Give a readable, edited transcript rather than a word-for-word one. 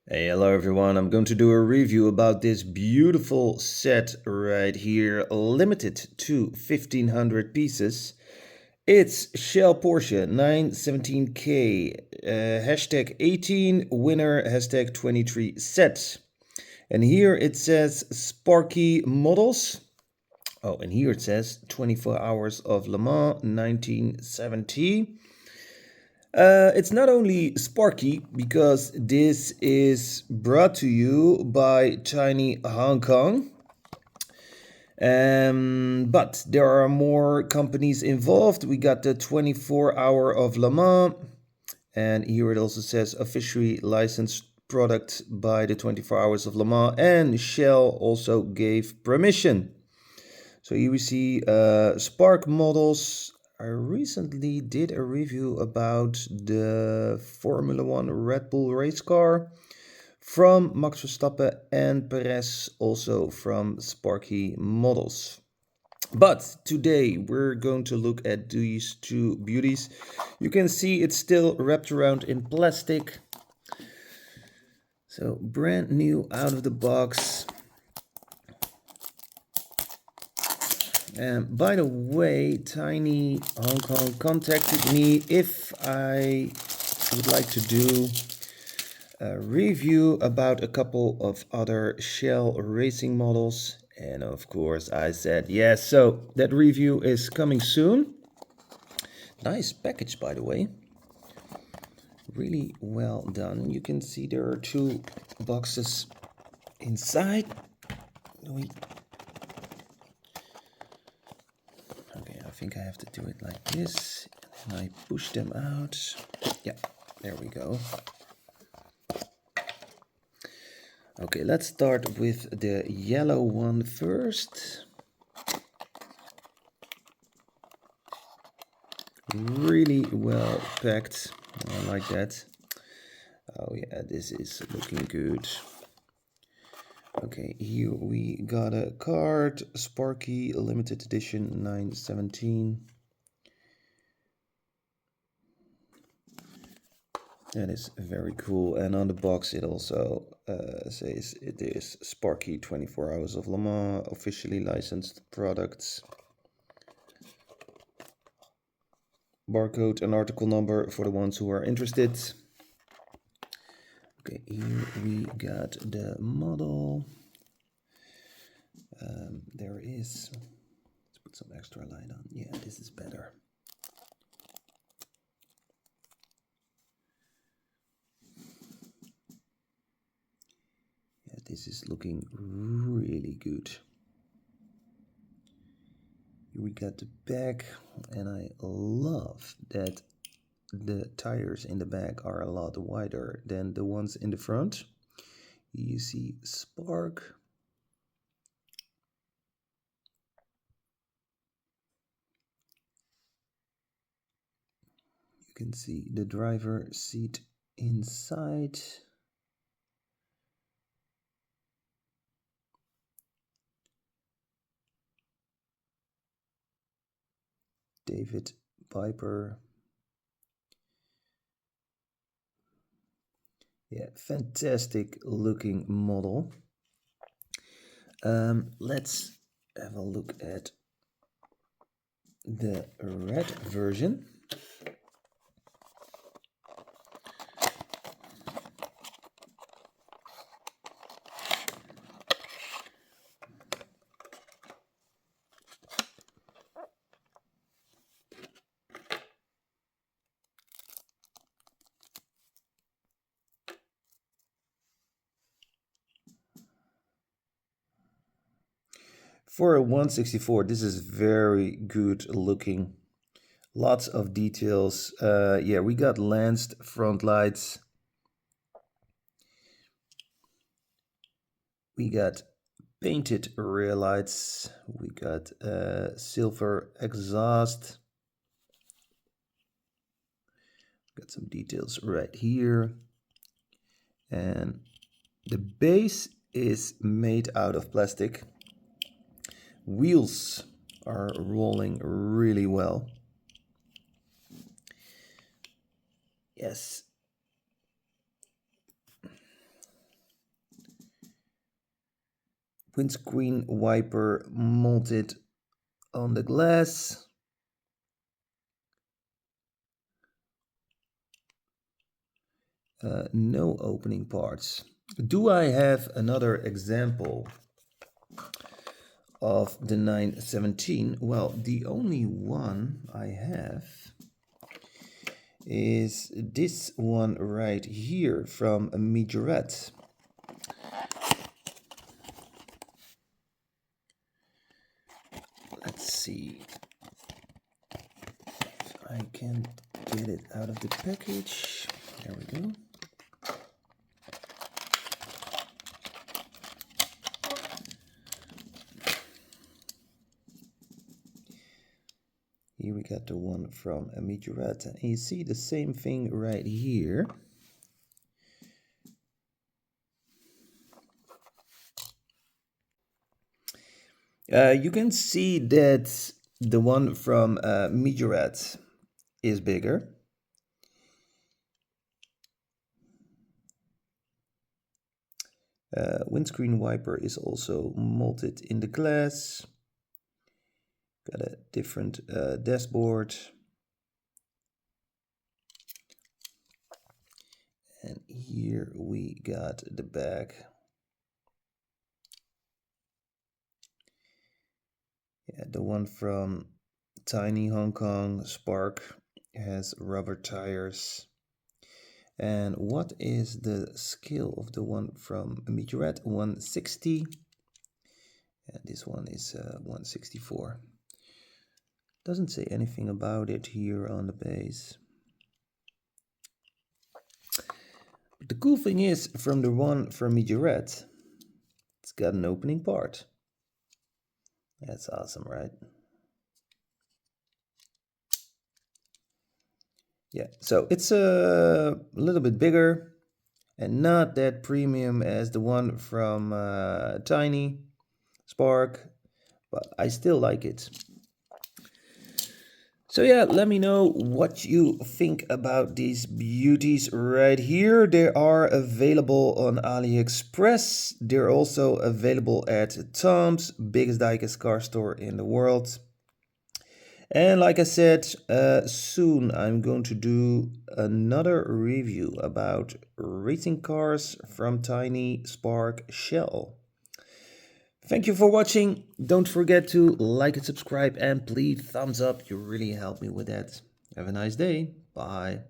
Hey, hello everyone. I'm going to do a review about this beautiful set right here, limited to 1500 pieces. It's Shell Porsche 917K, hashtag 18, winner, hashtag 23 set. And here it says Sparky models. Oh, and here it says 24 hours of Le Mans 1970. It's not only Sparky, because this is brought to you by Tinyhk Hong Kong. But there are more companies involved. We got the 24-hour of Le Mans. And here it also says officially licensed product by the 24 hours of Le Mans. And Shell also gave permission. So here we see Spark models. I recently did a review about the Formula One Red Bull race car from Max Verstappen and Perez, also from Sparky models. But today we're going to look at these two beauties. You can see it's still wrapped around in plastic. So brand new out of the box. And by the way, Tinyhk Hong Kong contacted me if I would like to do a review about a couple of other Shell racing models. And of course I said yes. So that review is coming soon. Nice package, by the way. Really well done. You can see there are two boxes inside. Okay, I think I have to do it like this. And I push them out. Yeah, there we go. Okay, let's start with the yellow one first. Really well packed. I like that. Oh yeah, this is looking good. Okay, here we got a card, Sparky limited edition 917. That is very cool. And on the box it also says it is Sparky 24 Hours of Le Mans, officially licensed products. Barcode and article number for the ones who are interested. Okay, here we got the model. There is, let's put some extra light on. Yeah, this is better. Yeah, this is looking really good. Here we got the back, and I love that the tires in the back are a lot wider than the ones in the front. You see Spark. You can see the driver seat inside. David Piper. Yeah, fantastic looking model. Let's have a look at the red version. For a 164, this is very good looking. Lots of details. Yeah, we got lanced front lights. We got painted rear lights. We got silver exhaust. Got some details right here. And the base is made out of plastic. Wheels are rolling really well. Yes. Windscreen wiper mounted on the glass. No opening parts. Do I have another example of the 917? Well, the only one I have is this one right here from a Majorette. Let's see if I can get it out of the package. There we go. Here we got the one from a Majorette, and you see the same thing right here. You can see that the one from Majorette is bigger. Windscreen wiper is also molded in the glass. Got a different dashboard. And here we got the back. Yeah, the one from Tinyhk Hong Kong Spark has rubber tires. And what is the scale of the one from Majorette? 160. And this one is 164. Doesn't say anything about it here on the base. But the cool thing is, from the one from Majorette, it's got an opening part. That's awesome, right? Yeah, so it's a little bit bigger and not that premium as the one from Tinyhk Spark, but I still like it. So yeah, let me know what you think about these beauties right here. They are available on AliExpress. They're also available at Tom's, biggest diecast car store in the world. And like I said, soon I'm going to do another review about racing cars from Tinyhk Spark Shell. Thank you for watching. Don't forget to like and subscribe, and please thumbs up. You really help me with that. Have a nice day. Bye.